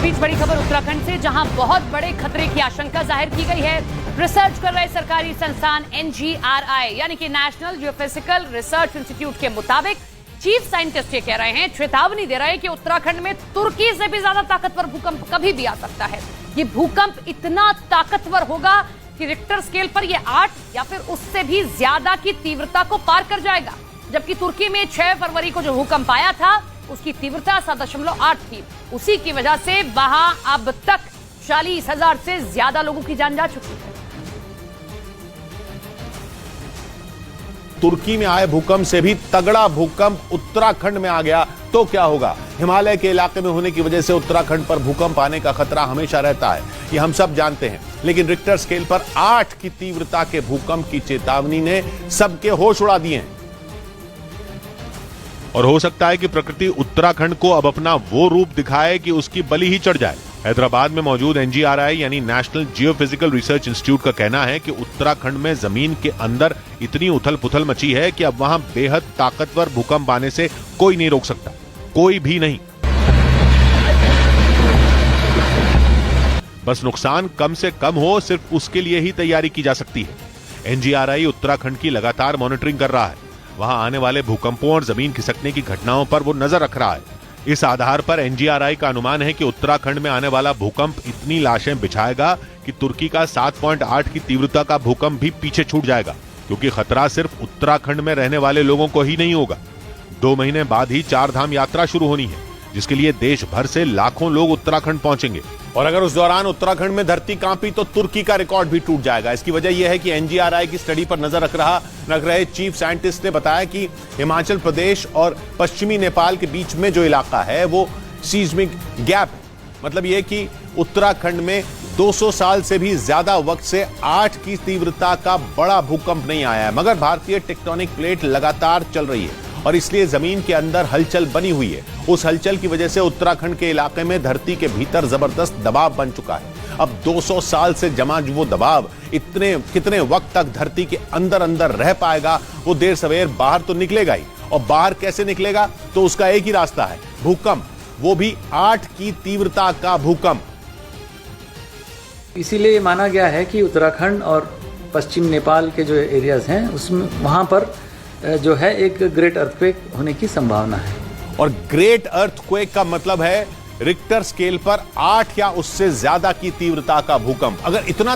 बीच बड़ी खबर उत्तराखंड से, जहां बहुत बड़े खतरे की आशंका जाहिर की गई है। रिसर्च कर रहे सरकारी संस्थान NGRI यानी कि नेशनल जियोफिजिकल रिसर्च इंस्टीट्यूट के मुताबिक चीफ साइंटिस्ट ये कह रहे हैं, चेतावनी दे रहे हैं कि उत्तराखंड में तुर्की से भी ज्यादा ताकतवर भूकंप कभी भी आ सकता है। ये भूकंप इतना ताकतवर होगा कि रिक्टर स्केल पर ये 8 या फिर उससे भी ज्यादा की तीव्रता को पार कर जाएगा। जबकि तुर्की में 6 फरवरी को जो भूकंप आया था उसकी तीव्रता 7.8 थी। उसी की वजह से वहां अब तक 40,000 से ज्यादा लोगों की जान जा चुकी है। तुर्की में आए भूकंप से भी तगड़ा भूकंप उत्तराखंड में आ गया तो क्या होगा? हिमालय के इलाके में होने की वजह से उत्तराखंड पर भूकंप आने का खतरा हमेशा रहता है, ये हम सब जानते हैं। लेकिन रिक्टर स्केल पर 8 की तीव्रता के भूकंप की चेतावनी ने सबके होश उड़ा दिए हैं। और हो सकता है कि प्रकृति उत्तराखंड को अब अपना वो रूप दिखाए कि उसकी बलि ही चढ़ जाए। हैदराबाद में मौजूद NGRI यानी नेशनल जियोफिजिकल रिसर्च इंस्टीट्यूट का कहना है कि उत्तराखंड में जमीन के अंदर इतनी उथल पुथल मची है कि अब वहां बेहद ताकतवर भूकंप आने से कोई नहीं रोक सकता, कोई भी नहीं। बस नुकसान कम से कम हो, सिर्फ उसके लिए ही तैयारी की जा सकती है। NGRI उत्तराखंड की लगातार मॉनिटरिंग कर रहा है। वहां आने वाले भूकंपों और जमीन खिसकने की घटनाओं पर वो नजर रख रहा है। इस आधार पर NGRI का अनुमान है कि उत्तराखंड में आने वाला भूकंप इतनी लाशें बिछाएगा कि तुर्की का 7.8 की तीव्रता का भूकंप भी पीछे छूट जाएगा, क्योंकि खतरा सिर्फ उत्तराखंड में रहने वाले लोगों को ही नहीं होगा। 2 महीने बाद ही 4 धाम यात्रा शुरू होनी है, जिसके लिए देश भर से लाखों लोग उत्तराखंड पहुंचेंगे। और अगर उस दौरान उत्तराखंड में धरती कांपी तो तुर्की का रिकॉर्ड भी टूट जाएगा। इसकी वजह यह है कि NGRI की स्टडी पर नजर रख रहे चीफ साइंटिस्ट ने बताया कि हिमाचल प्रदेश और पश्चिमी नेपाल के बीच में जो इलाका है वो सीस्मिक गैप, मतलब यह कि उत्तराखंड में 200 साल से भी ज्यादा वक्त से 8 की तीव्रता का बड़ा भूकंप नहीं आया है। मगर भारतीय टेक्टोनिक प्लेट लगातार चल रही है और इसलिए जमीन के अंदर हलचल बनी हुई है। उस हलचल की वजह से उत्तराखंड के इलाके में धरती के भीतर जबरदस्त दबाव बन चुका है। अब 200 साल से जमा वो दबाव कितने वक्त तक धरती के अंदर अंदर रह पाएगा, वो देर सवेर बाहर तो निकलेगा ही। और बाहर कैसे निकलेगा? तो उसका एक ही रास्ता है, भूकंप, वो भी 8 की तीव्रता का भूकंप। इसीलिए माना गया है कि उत्तराखंड और पश्चिम नेपाल के जो एरियाज हैं उसमें वहां पर जो है एक ग्रेट अर्थक्वेक होने की संभावना है। और ग्रेट अर्थक्वेक का मतलब है रिक्टर स्केल पर 8 या उससे ज्यादा की तीव्रता का भूकंप। अगर इतना